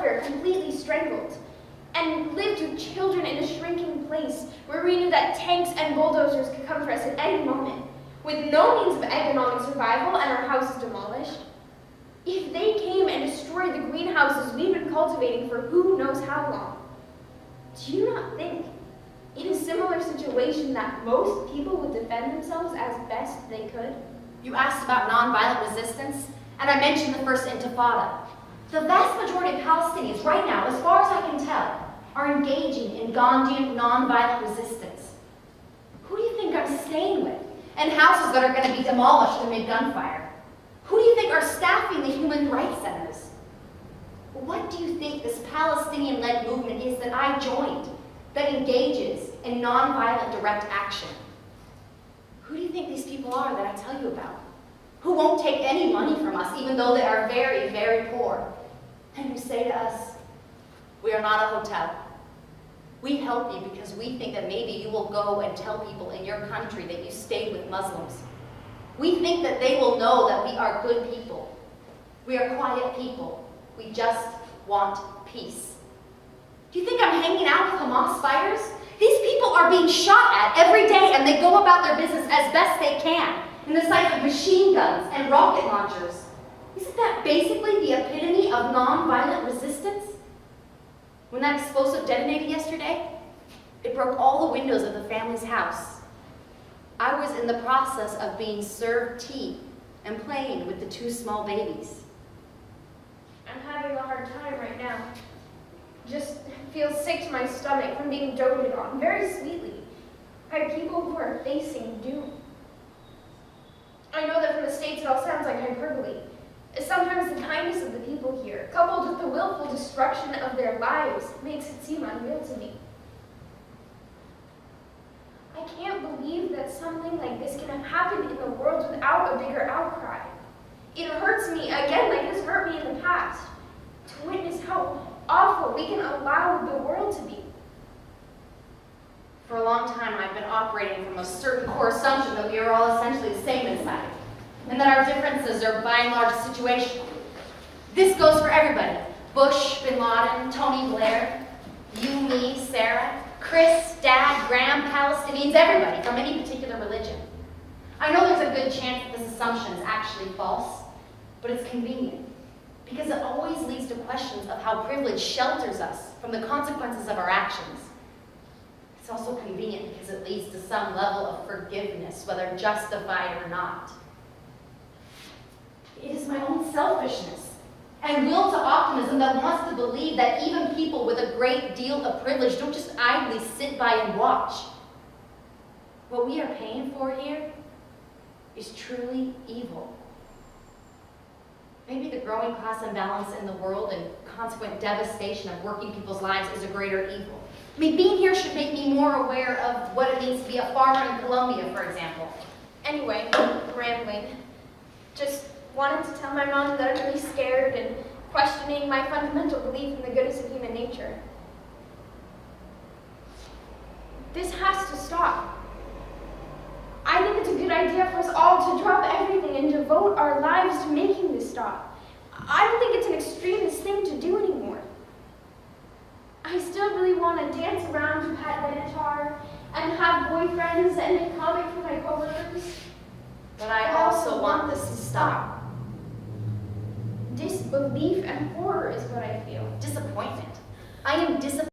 welfare completely strangled, and lived with children in a shrinking place where we knew that tanks and bulldozers could come for us at any moment, with no means of economic survival and our houses demolished. If they came and destroyed the greenhouses we've been cultivating for who knows how long, do you not think, in a similar situation, that most people would defend themselves as best they could? You asked about nonviolent resistance, and I mentioned the first Intifada. The vast majority of Palestinians right now, as far as I can tell, are engaging in Gandhian nonviolent resistance. Who do you think I'm staying with? And houses that are going to be demolished amid gunfire? Who do you think are staffing the human rights centers? What do you think this Palestinian-led movement is that I joined, that engages in nonviolent direct action? Who do you think these people are that I tell you about? Who won't take any money from us, even though they are very, very poor, and who say to us, we are not a hotel. We help you because we think that maybe you will go and tell people in your country that you stayed with Muslims. We think that they will know that we are good people. We are quiet people. We just want peace. Do you think I'm hanging out with Hamas fighters? These people are being shot at every day, and they go about their business as best they can in the sight of machine guns and rocket launchers. Isn't that basically the epitome of nonviolent resistance? When that explosive detonated yesterday, it broke all the windows of the family's house. I was in the process of being served tea and playing with the two small babies. I'm having a hard time right now. Just feel sick to my stomach from being doted on, very sweetly, by people who are facing doom. I know that from the States it all sounds like hyperbole. Sometimes the kindness of the people here, coupled with the willful destruction of their lives, makes it seem unreal to me. I can't believe that something like this can have happened in the world without a bigger outcry. It hurts me, again, like it has hurt me in the past, to witness how awful we can allow the world to be. For a long time, I've been operating from a certain core assumption that we are all essentially the same inside, and that our differences are by and large situational. This goes for everybody. Bush, Bin Laden, Tony Blair, you, me, Sarah, Chris, Dad, Graham, Palestinians, everybody from any particular religion. I know there's a good chance that this assumption is actually false, but it's convenient, because it always leads to questions of how privilege shelters us from the consequences of our actions. It's also convenient because it leads to some level of forgiveness, whether justified or not. It is my own selfishness and will to optimism that wants to believe that even people with a great deal of privilege don't just idly sit by and watch. What we are paying for here is truly evil. Maybe the growing class imbalance in the world and consequent devastation of working people's lives is a greater evil. I mean, being here should make me more aware of what it means to be a farmer in Colombia, for example. Anyway, rambling. Just wanted to tell my mom that I'm really scared and questioning my fundamental belief in the goodness of human nature. This has to stop. I think it's a good idea for us all to drop everything and devote our lives to making this stop. I don't think it's an extremist thing to do anymore. I still really want to dance around to Pat Benatar and have boyfriends and make comics with my coworkers. But I also want this to stop. Disbelief and horror is what I feel. Disappointment. I am disappointed.